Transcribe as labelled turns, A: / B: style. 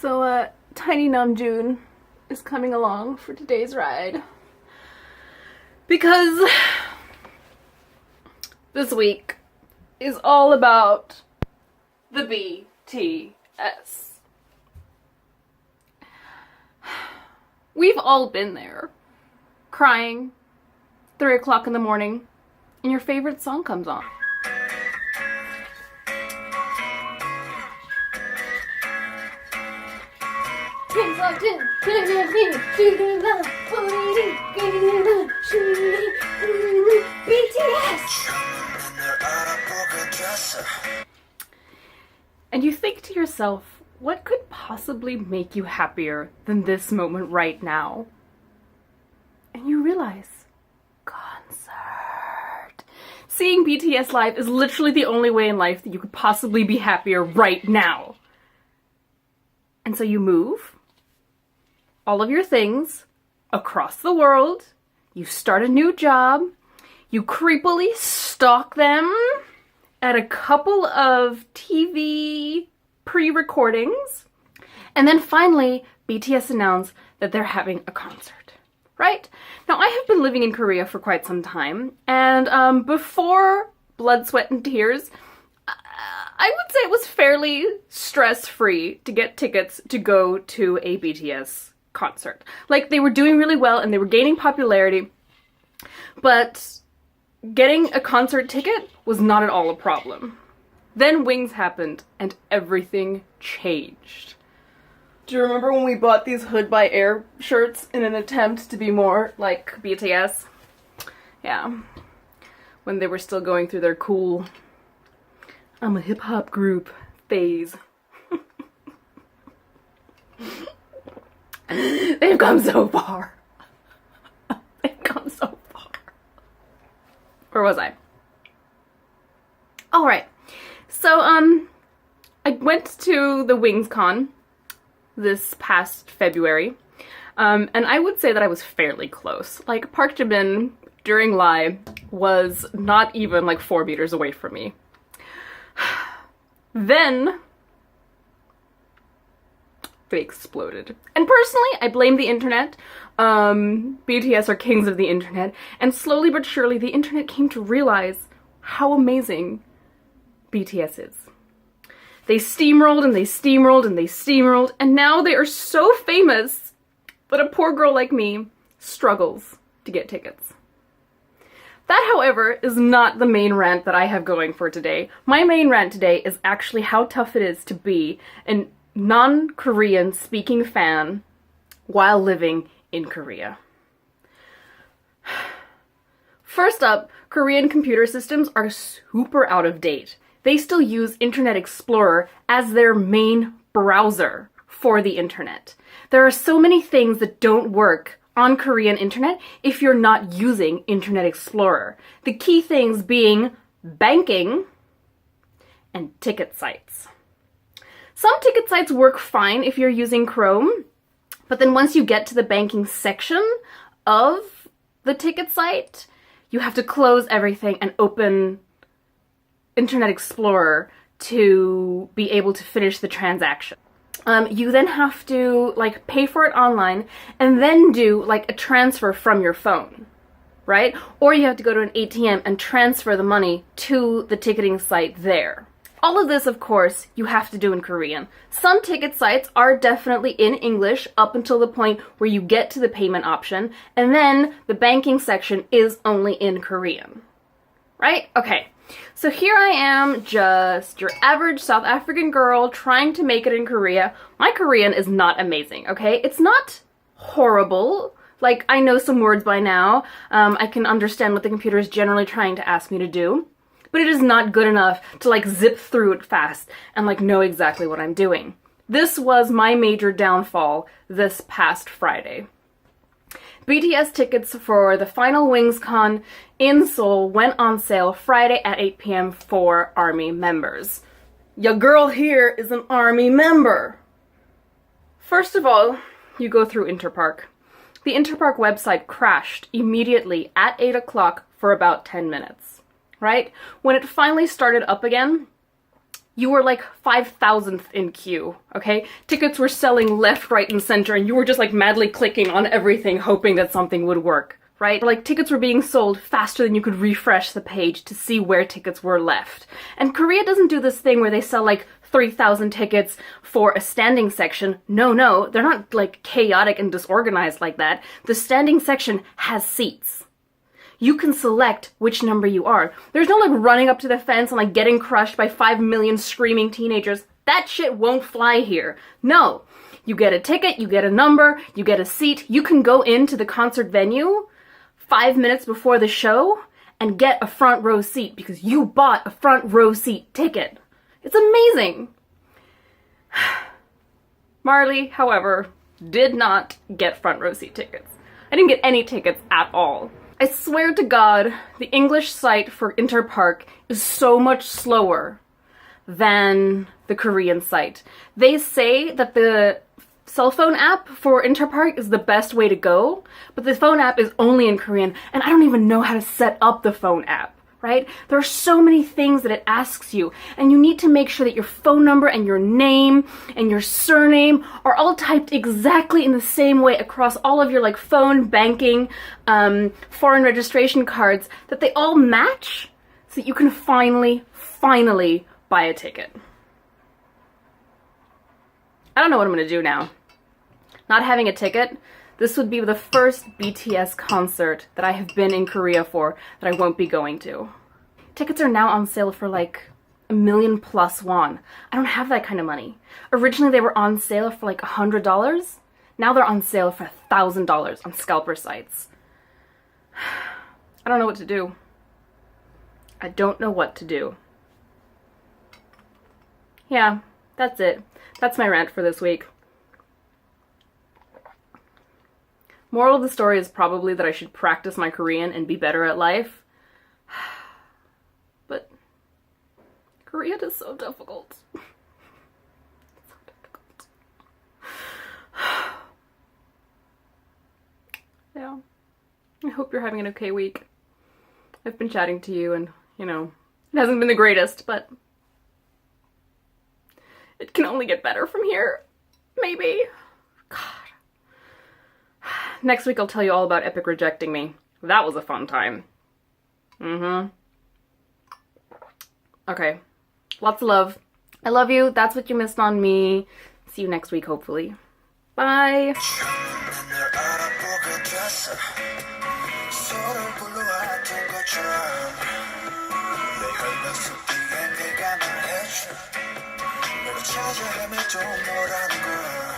A: So, Tiny Namjoon is coming along for today's ride because this week is all about the BTS. We've all been there, crying, 3 o'clock in the morning, and your favorite song comes on. And you think to yourself, what could possibly make you happier than this moment right now? And you realize, concert. Seeing BTS live is literally the only way in life that you could possibly be happier right now. And so you move all of your things across the world, you start a new job, you creepily stalk them at a couple of TV pre-recordings, and then finally BTS announced that they're having a concert, right? Now, I have been living in Korea for quite some time, and before blood, sweat, and tears, I would say it was fairly stress-free to get tickets to go to a BTS concert. Like, they were doing really well and they were gaining popularity, but getting a concert ticket was not at all a problem. Then Wings happened and everything changed. Do you remember when we bought these Hood by Air shirts in an attempt to be more like BTS? Yeah. When they were still going through their cool, I'm a hip-hop group phase. They've come so far. They've come so far. Where was I? All right. So, I went to the Wings Con this past February, and I would say that I was fairly close. Like, Park Jimin, during live, was not even like 4 meters away from me. Then they exploded. And personally, I blame the internet. BTS are kings of the internet, and slowly but surely the internet came to realize how amazing BTS is. They steamrolled and they steamrolled and they steamrolled, and now they are so famous that a poor girl like me struggles to get tickets. That, however, is not the main rant that I have going for today. My main rant today is actually how tough it is to be a non-Korean speaking fan while living in Korea. First up, Korean computer systems are super out of date. They still use Internet Explorer as their main browser for the internet. There are so many things that don't work on Korean internet if you're not using Internet Explorer. The key things being banking and ticket sites. Some ticket sites work fine if you're using Chrome, but then once you get to the banking section of the ticket site, you have to close everything and open Internet Explorer to be able to finish the transaction. You then have to like pay for it online and then do like a transfer from your phone, right? Or you have to go to an ATM and transfer the money to the ticketing site there. All of this, of course, you have to do in Korean. Some ticket sites are definitely in English up until the point where you get to the payment option, and then the banking section is only in Korean, right? Okay. So here I am, just your average South African girl trying to make it in Korea. My Korean is not amazing, okay? It's not horrible. Like, I know some words by now. I can understand what the computer is generally trying to ask me to do. But it is not good enough to, like, zip through it fast and, like, know exactly what I'm doing. This was my major downfall this past Friday. BTS tickets for the final Wings Con in Seoul went on sale Friday at 8 p.m. for ARMY members. Your girl here is an ARMY member. First of all, you go through Interpark. The Interpark website crashed immediately at 8 o'clock for about 10 minutes. right? When it finally started up again, you were like 5,000th in queue, okay? Tickets were selling left, right, and center, and you were just like madly clicking on everything, hoping that something would work, right? Like tickets were being sold faster than you could refresh the page to see where tickets were left. And Korea doesn't do this thing where they sell like 3,000 tickets for a standing section. No, they're not like chaotic and disorganized like that. The standing section has seats. You can select which number you are. There's no like running up to the fence and like getting crushed by 5 million screaming teenagers. That shit won't fly here. No. You get a ticket, you get a number, you get a seat. You can go into the concert venue 5 minutes before the show and get a front row seat because you bought a front row seat ticket. It's amazing. Marley, however, did not get front row seat tickets. I didn't get any tickets at all. I swear to God, the English site for Interpark is so much slower than the Korean site. They say that the cell phone app for Interpark is the best way to go, but the phone app is only in Korean, and I don't even know how to set up the phone app, right? There are so many things that it asks you, and you need to make sure that your phone number and your name and your surname are all typed exactly in the same way across all of your like phone, banking, foreign registration cards, that they all match so that you can finally buy a ticket. I don't know what I'm gonna do now. Not having a ticket, this would be the first BTS concert that I have been in Korea for that I won't be going to. Tickets are now on sale for like $1,000,000+ won. I don't have that kind of money. Originally they were on sale for like $100. Now they're on sale for $1,000 on scalper sites. I don't know what to do. I don't know what to do. Yeah, that's it. That's my rant for this week. Moral of the story is probably that I should practice my Korean and be better at life. But Korean is so difficult. So difficult. Yeah. I hope you're having an okay week. I've been chatting to you and, you know, it hasn't been the greatest, but it can only get better from here. Maybe. God. Next week I'll tell you all about Epic rejecting me. That was a fun time. Okay. Lots of love. I love you. That's what you missed on me. See you next week, hopefully. Bye. 찾아 헤매도 너라는 걸